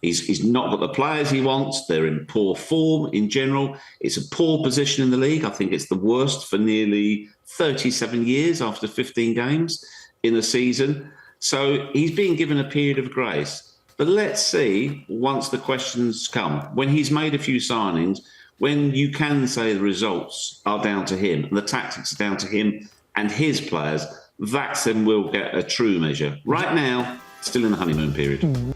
He's not got the players he wants. They're in poor form in general. It's a poor position in the league. I think it's the worst for nearly 37 years after 15 games in a season. So he's being given a period of grace. But let's see, once the questions come, when he's made a few signings, when you can say the results are down to him and the tactics are down to him and his players, that's when we'll get a true measure. Right now, still in the honeymoon period.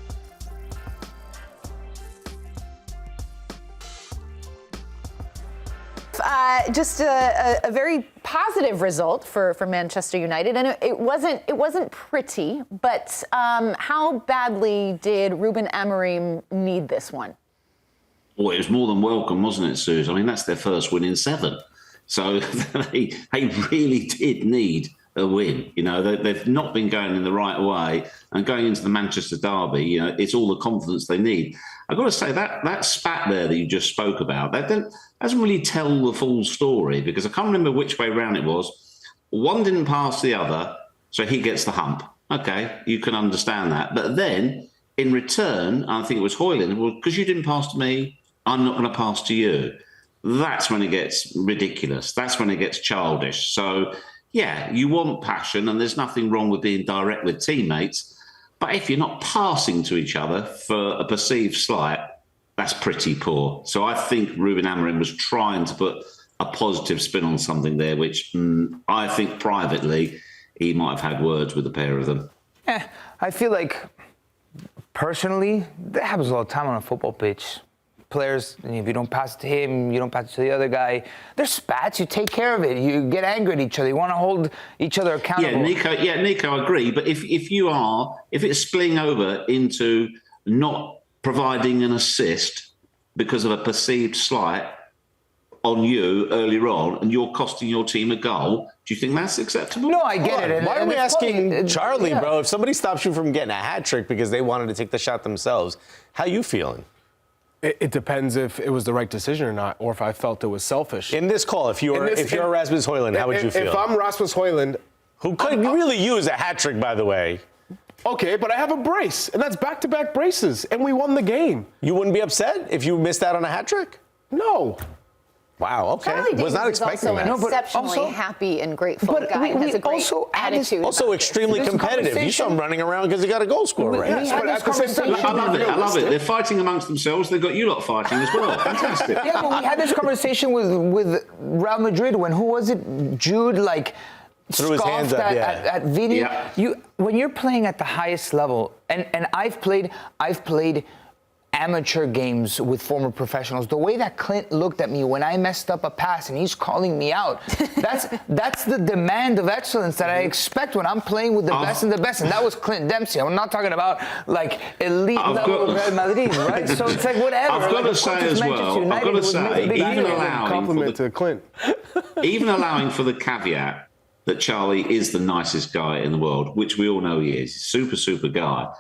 Just a very positive result for Manchester United, and it wasn't pretty. But how badly did Ruben Amorim need this one? Well, it was more than welcome, wasn't it, Suze? I mean, that's their first win in 7, so they really did need a win. You know, they've not been going in the right way, and going into the Manchester derby, you know, it's all the confidence they need. I've got to say that spat there that you just spoke about, that doesn't really tell the full story, because I can't remember which way round it was. One didn't pass the other, so he gets the hump. Okay, you can understand that. But then, in return, I think it was Højlund, well, because you didn't pass to me, I'm not going to pass to you. That's when it gets ridiculous. That's when it gets childish. So, yeah, you want passion, and there's nothing wrong with being direct with teammates. But if you're not passing to each other for a perceived slight, that's pretty poor. So I think Ruben Amorim was trying to put a positive spin on something there, which I think privately he might have had words with the pair of them. I feel like, personally, that happens all the time on a football pitch. Players, if you don't pass it to him, you don't pass it to the other guy. There's spats. You take care of it. You get angry at each other. You want to hold each other accountable. Nico, I agree. But if it's spilling over into not providing an assist because of a perceived slight on you earlier on, and you're costing your team a goal, do you think that's acceptable? No, I get it. Why are we asking Charlie, bro? If somebody stops you from getting a hat trick because they wanted to take the shot themselves, how you feeling? It depends if it was the right decision or not, or if I felt it was selfish. In this call, if you're Rasmus Højlund, how would you feel? If I'm Rasmus Højlund, who could really use a hat trick, by the way. Okay, but I have a brace, and that's back-to-back braces, and we won the game. You wouldn't be upset if you missed out on a hat trick? No. Wow, okay. Charlie Was not expecting that. Also an exceptionally happy and grateful guy, and has a great attitude. Also extremely competitive. You saw him running around because he got a goal scorer, right? I love it. They're fighting amongst themselves. They've got you lot fighting as well. Fantastic. Yeah, but we had this conversation with Real Madrid when, who was it? Jude, like, threw his hands up, at Vini. Yeah. When you're playing at the highest level, and I've played amateur games with former professionals. The way that Clint looked at me when I messed up a pass and he's calling me out, that's the demand of excellence that I expect when I'm playing with the best and the best. And that was Clint Dempsey. I'm not talking about like elite level Real Madrid, right? So it's like whatever. I've got to say as well, I've got to say, even allowing for the caveat that Charlie is the nicest guy in the world, which we all know he is, super guy.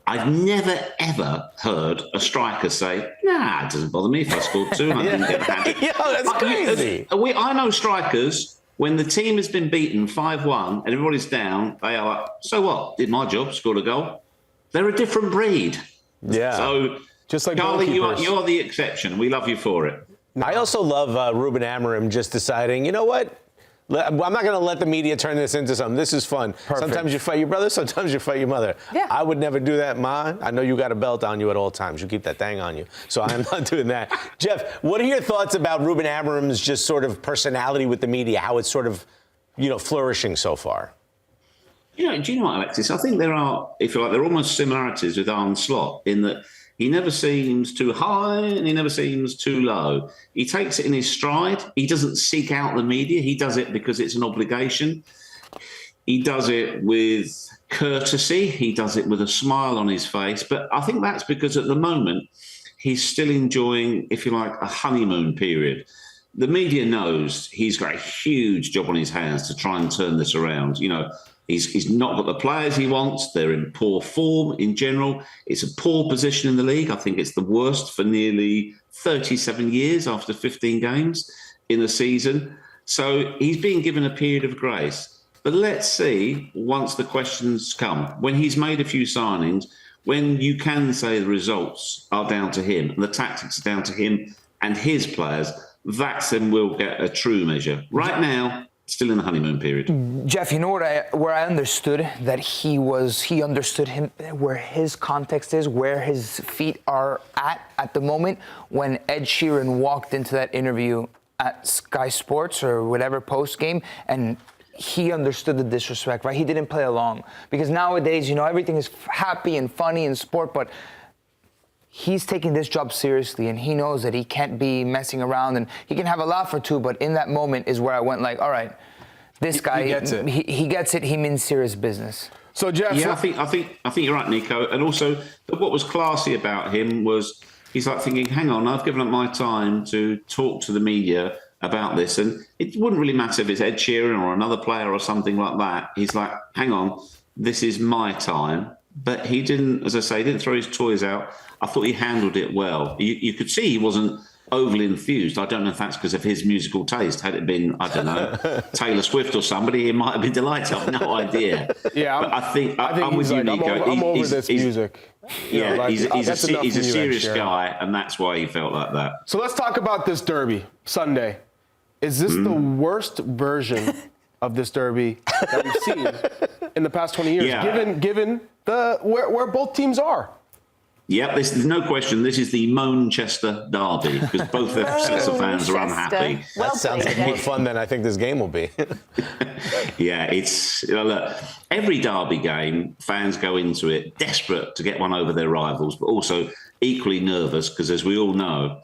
I've never, ever heard a striker say, nah, it doesn't bother me if I scored 2 and I didn't get a hat trick. Yeah, that's crazy. I know strikers, when the team has been beaten 5-1 and everybody's down, they are like, so what? Did my job, scored a goal. They're a different breed. Yeah. So, just like Charlie, you're the exception. We love you for it. I also love Ruben Amorim just deciding, you know what? I'm not going to let the media turn this into something. This is fun. Perfect. Sometimes you fight your brother, sometimes you fight your mother. Yeah. I would never do that, Ma. I know you got a belt on you at all times. You keep that thing on you. So I'm not doing that. Geoff, what are your thoughts about Ruben Amorim's just sort of personality with the media, how it's sort of, flourishing so far? Do you know what, Alexis? I think there are, if you like, there are almost similarities with Arne Slot in that he never seems too high and he never seems too low. He takes it in his stride. He doesn't seek out the media. He does it because it's an obligation. He does it with courtesy. He does it with a smile on his face. But I think that's because at the moment he's still enjoying, if you like, a honeymoon period. The media knows he's got a huge job on his hands to try and turn this around. He's not got the players he wants. They're in poor form in general. It's a poor position in the league. I think it's the worst for nearly 37 years after 15 games in a season. So he's being given a period of grace. But let's see, once the questions come, when he's made a few signings, when you can say the results are down to him and the tactics are down to him and his players, that's when we'll get a true measure. Right now, still in the honeymoon period. Geoff, you know where I understood that he understood where his context is, where his feet are at the moment, when Ed Sheeran walked into that interview at Sky Sports or whatever post game, and he understood the disrespect, right? He didn't play along, because nowadays, everything is happy and funny in sport, but he's taking this job seriously, and he knows that he can't be messing around, and he can have a laugh or two, but in that moment is where I went like, all right, this guy, he gets it. He means serious business. So, Geoff, yeah, I think you're right, Nico. And also, what was classy about him was he's like thinking, hang on, I've given up my time to talk to the media about this, and it wouldn't really matter if it's Ed Sheeran or another player or something like that. He's like, hang on, this is my time. But he didn't, as I say, didn't throw his toys out. I thought he handled it well. You could see he wasn't overly enthused. I don't know if that's because of his musical taste. Had it been, I don't know, Taylor Swift or somebody, he might have been delighted. I've no idea. Yeah, but I think I'm he's with you, like, Nico. I'm over this music. Yeah, he's a serious guy, and that's why he felt like that. So let's talk about this derby Sunday. Is this the worst version of this derby that we've seen in the past 20 years? Yeah. Given where both teams are. Yep, there's no question. This is the Manchester derby, because both their sets of fans are unhappy. That sounds like more fun than I think this game will be. Yeah, it's look, every derby game, fans go into it desperate to get one over their rivals, but also equally nervous because, as we all know,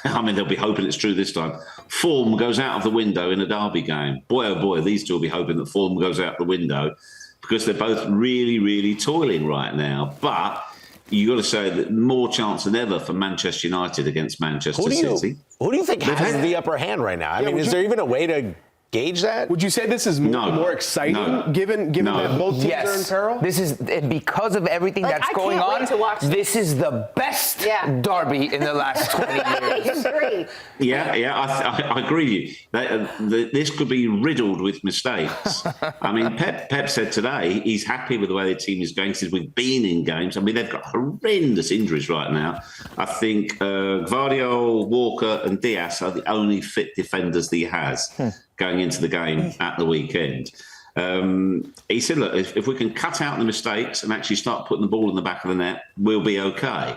I mean, they'll be hoping it's true this time. Form goes out of the window in a derby game. Boy, oh boy, these two will be hoping that form goes out the window because they're both really, really toiling right now. But you got to say that more chance than ever for Manchester United against Manchester City. Who do you think has the upper hand right now? I mean, is there even a way to gauge that? Would you say this is more exciting, given that both teams are in peril? This is, because of everything that's going on, this is the best derby in the last 20 years. I agree. I agree with you. This could be riddled with mistakes. I mean, Pep said today he's happy with the way the team is going. He says we've been in games. I mean, they've got horrendous injuries right now. I think Guardiola, Walker and Diaz are the only fit defenders that he has going into the game at the weekend. He said, look, if we can cut out the mistakes and actually start putting the ball in the back of the net, we'll be okay.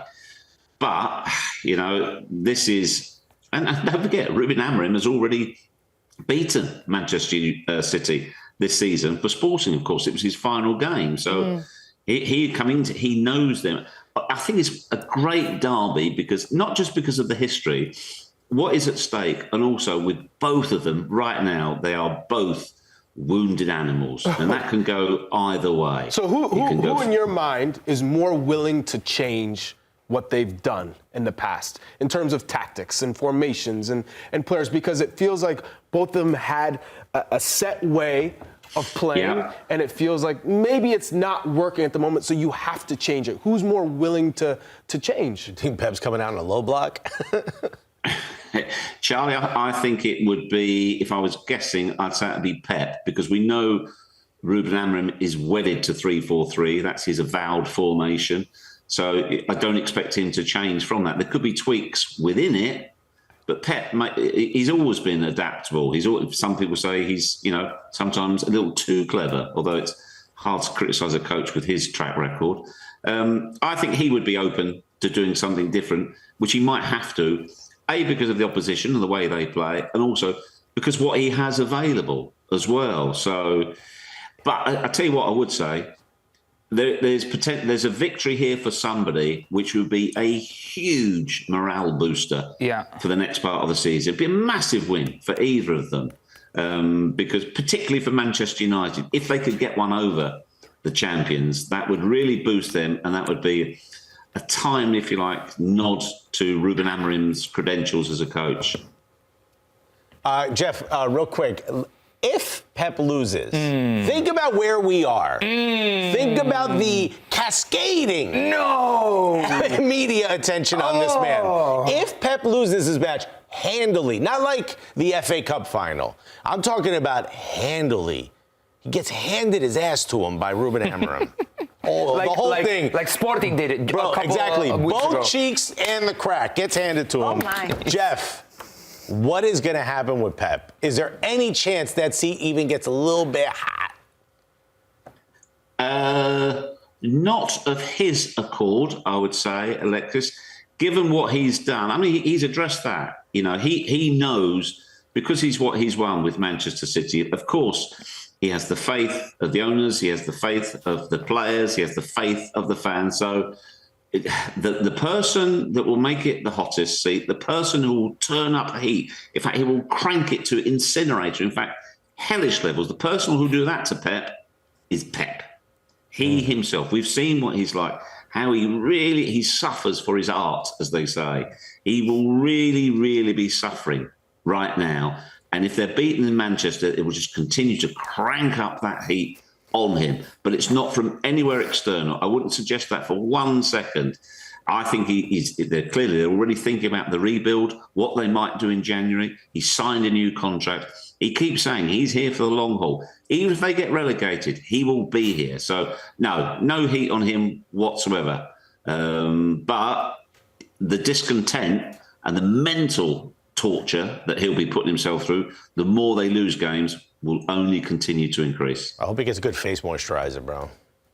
But, this is... And don't forget, Ruben Amorim has already beaten Manchester City this season for Sporting, of course. It was his final game. So he knows them. I think it's a great derby because not just because of the history, what is at stake, and also with both of them right now, they are both wounded animals, and that can go either way. So who in your mind is more willing to change what they've done in the past in terms of tactics and formations and players? Because it feels like both of them had a set way of playing, and it feels like maybe it's not working at the moment, so you have to change it. Who's more willing to change? Do you think Pep's coming out in a low block? Charlie, I think it would be, if I was guessing, I'd say it'd be Pep, because we know Ruben Amorim is wedded to 3-4-3. That's his avowed formation. So I don't expect him to change from that. There could be tweaks within it, but Pep, he's always been adaptable. Some people say he's, sometimes a little too clever, although it's hard to criticise a coach with his track record. I think he would be open to doing something different, which he might have to, A, because of the opposition and the way they play, and also because what he has available as well. So, but I tell you what I would say, there's a victory here for somebody, which would be a huge morale booster for the next part of the season. It'd be a massive win for either of them, because particularly for Manchester United, if they could get one over the champions, that would really boost them, and that would be a time, if you like, nod to Ruben Amorim's credentials as a coach. Geoff, real quick, if Pep loses, think about where we are. Think about the cascading media attention on this man. If Pep loses his match handily, not like the FA Cup final, I'm talking about handily, he gets handed his ass to him by Ruben Amorim. the whole thing. Like Sporting did it. Bro, a couple exactly. of weeks Both ago. cheeks and the crack gets handed to him. Oh, my. Jeff, what is going to happen with Pep? Is there any chance that seat even gets a little bit hot? Not of his accord, I would say, Alexis. Given what he's done, I mean, he's addressed that. You know, he knows, because he's won with Manchester City. Of course, he has the faith of the owners, he has the faith of the players, he has the faith of the fans. So the person that will make it the hottest seat, the person who will turn up heat, in fact, he will crank it to incinerator, in fact, hellish levels. The person who will do that to Pep is Pep. He himself. We've seen what he's like, how he suffers for his art, as they say. He will really, really be suffering right now. And if they're beaten in Manchester, it will just continue to crank up that heat on him. But it's not from anywhere external. I wouldn't suggest that for 1 second. I think they're already thinking about the rebuild, what they might do in January. He signed a new contract. He keeps saying he's here for the long haul. Even if they get relegated, he will be here. So, no heat on him whatsoever. But the discontent and the mental torture that he'll be putting himself through, the more they lose games, will only continue to increase. I hope he gets a good face moisturizer, bro.